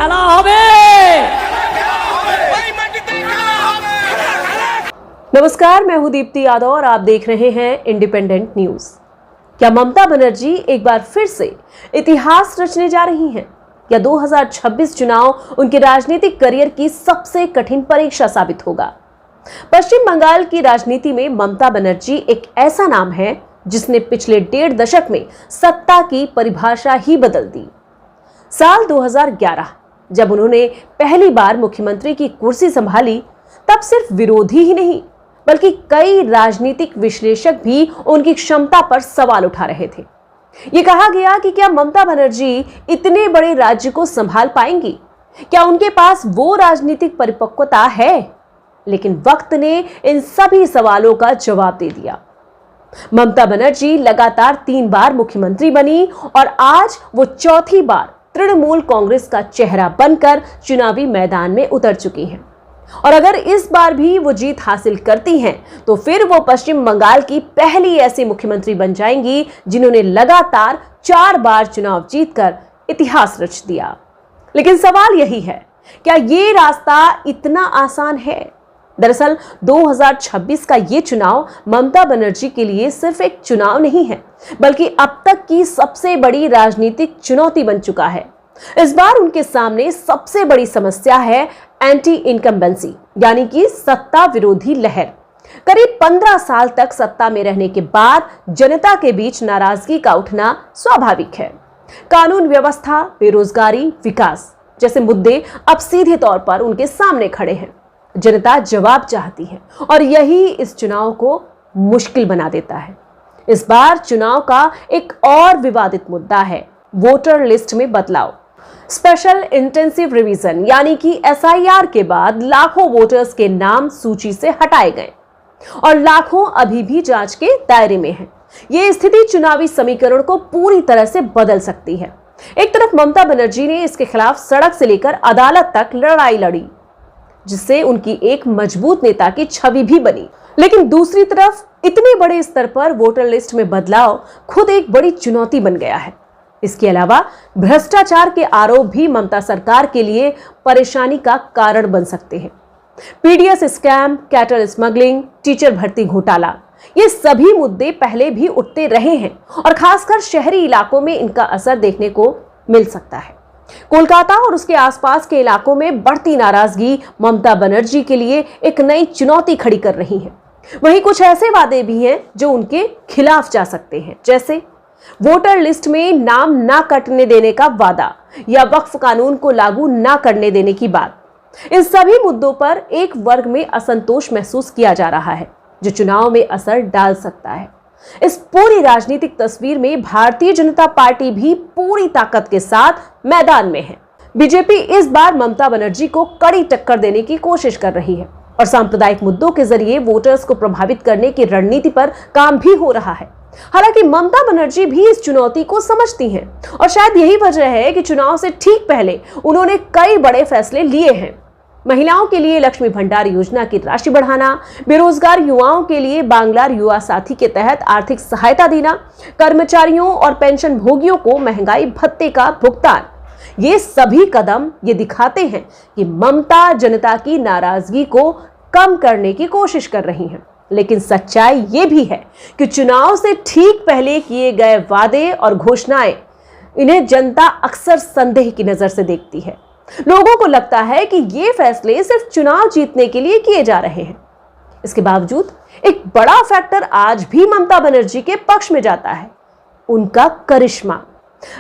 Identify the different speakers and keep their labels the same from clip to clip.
Speaker 1: খেলা হবে।
Speaker 2: नमस्कार, मैं हूं दीप्ति यादव और आप देख रहे हैं इंडिपेंडेंट न्यूज। क्या ममता बनर्जी एक बार फिर से इतिहास रचने जा रही हैं? या 2026 चुनाव उनके राजनीतिक करियर की सबसे कठिन परीक्षा साबित होगा? पश्चिम बंगाल की राजनीति में ममता बनर्जी एक ऐसा नाम है जिसने पिछले 1.5 दशक में सत्ता की परिभाषा ही बदल दी। साल 2011 जब उन्होंने पहली बार मुख्यमंत्री की कुर्सी संभाली, तब सिर्फ विरोधी ही नहीं बल्कि कई राजनीतिक विश्लेषक भी उनकी क्षमता पर सवाल उठा रहे थे। ये कहा गया कि क्या ममता बनर्जी इतने बड़े राज्य को संभाल पाएंगी? क्या उनके पास वो राजनीतिक परिपक्वता है? लेकिन वक्त ने इन सभी सवालों का जवाब दे दिया। ममता बनर्जी लगातार 3 बार मुख्यमंत्री बनी और आज वो चौथी बार तृणमूल कांग्रेस का चेहरा बनकर चुनावी मैदान में उतर चुकी हैं। और अगर इस बार भी वो जीत हासिल करती हैं, तो फिर वो पश्चिम बंगाल की पहली ऐसी मुख्यमंत्री बन जाएंगी जिन्होंने लगातार 4 बार चुनाव जीतकर इतिहास रच दिया। लेकिन सवाल यही है, क्या ये रास्ता इतना आसान है? दरअसल 2026 का ये चुनाव ममता बनर्जी के लिए सिर्फ एक चुनाव नहीं है, बल्कि अब तक की सबसे बड़ी राजनीतिक चुनौती बन चुका है। इस बार उनके सामने सबसे बड़ी समस्या है एंटी इनकम्बेंसी, यानी कि सत्ता विरोधी लहर। करीब 15 साल तक सत्ता में रहने के बाद जनता के बीच नाराजगी का उठना स्वाभाविक है। कानून व्यवस्था, बेरोजगारी, विकास जैसे मुद्दे अब सीधे तौर पर उनके सामने खड़े हैं। जनता जवाब चाहती है और यही इस चुनाव को मुश्किल बना देता है। इस बार चुनाव का एक और विवादित मुद्दा है वोटर लिस्ट में बदलाव। स्पेशल इंटेंसिव रिवीजन यानी कि SIR के बाद लाखों वोटर्स के नाम सूची से हटाए गए और लाखों अभी भी जांच के दायरे में हैं। ये स्थिति चुनावी समीकरण को पूरी तरह से बदल सकती है। एक तरफ ममता बनर्जी ने इसके खिलाफ सड़क से लेकर अदालत तक लड़ाई लड़ी, जिससे उनकी एक मजबूत नेता की छवि भी बनी। लेकिन दूसरी तरफ इतने बड़े स्तर पर वोटर लिस्ट में बदलाव खुद एक बड़ी चुनौती बन गया है। इसके अलावा भ्रष्टाचार के आरोप भी ममता सरकार के लिए परेशानी का कारण बन सकते हैं। PDS scam, cattle smuggling, teacher भर्ती घोटाला, ये सभी मुद्दे पहले भी उठते रहे हैं और खासकर शहरी इलाकों में इनका असर देखने को मिल सकता है। कोलकाता और उसके आसपास के इलाकों में बढ़ती नाराजगी ममता बनर्जी के लिए एक नई चुनौती खड़ी कर रही है। वहीं कुछ ऐसे वादे भी हैं जो उनके खिलाफ जा सकते हैं, जैसे वोटर लिस्ट में नाम ना कटने देने का वादा या वक्फ कानून को लागू ना करने देने की बात। इन सभी मुद्दों पर एक वर्ग में असंतोष महसूस किया जा रहा है, जो चुनाव में असर डाल सकता है। इस पूरी राजनीतिक तस्वीर में भारतीय जनता पार्टी भी पूरी ताकत के साथ मैदान में है। बीजेपी इस बार ममता बनर्जी को कड़ी टक्कर देने की कोशिश कर रही है और सांप्रदायिक मुद्दों के जरिए वोटर्स को प्रभावित करने की रणनीति पर काम भी हो रहा है। हालांकि ममता बनर्जी भी इस चुनौती को समझती हैं और शायद यही वजह है कि चुनाव से ठीक पहले उन्होंने कई बड़े फैसले लिए हैं। महिलाओं के लिए लक्ष्मी भंडार योजना की राशि बढ़ाना, बेरोजगार युवाओं के लिए बांग्ला युवा साथी के तहत आर्थिक सहायता देना, कर्मचारियों और पेंशन भोगियों को महंगाई भत्ते का भुगतान। ये सभी कदम ये दिखाते हैं कि ममता जनता की नाराजगी को कम करने की कोशिश कर रही हैं। लेकिन सच्चाई ये भी है कि चुनाव से ठीक पहले किए गए वादे और घोषणाएं, इन्हें जनता अक्सर संदेह की नजर से देखती है। लोगों को लगता है कि ये फैसले सिर्फ चुनाव जीतने के लिए किए जा रहे हैं। इसके बावजूद एक बड़ा फैक्टर आज भी ममता बनर्जी के पक्ष में जाता है, उनका करिश्मा।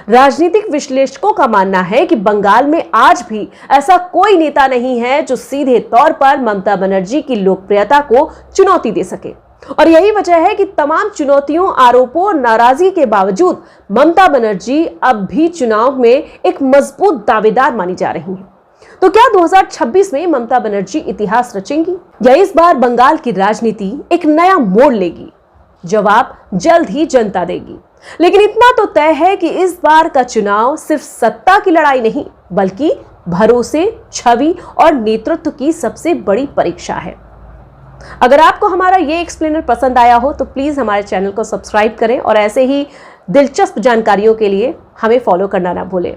Speaker 2: राजनीतिक विश्लेषकों का मानना है कि बंगाल में आज भी ऐसा कोई नेता नहीं है जो सीधे तौर पर ममता बनर्जी की लोकप्रियता को चुनौती दे सके। और यही वजह है कि तमाम चुनौतियों, आरोपों और नाराजगी के बावजूद ममता बनर्जी अब भी चुनाव में एक मजबूत दावेदार मानी जा रही हैं। तो क्या 2026 में ममता बनर्जी इतिहास रचेंगी या इस बार बंगाल की राजनीति एक नया मोड़ लेगी? जवाब जल्द ही जनता देगी। लेकिन इतना तो तय है कि इस बार का चुनाव सिर्फ सत्ता की लड़ाई नहीं, बल्कि भरोसे, छवि और नेतृत्व की सबसे बड़ी परीक्षा है। अगर आपको हमारा ये एक्सप्लेनर पसंद आया हो तो प्लीज हमारे चैनल को सब्सक्राइब करें और ऐसे ही दिलचस्प जानकारियों के लिए हमें फॉलो करना ना भूलें।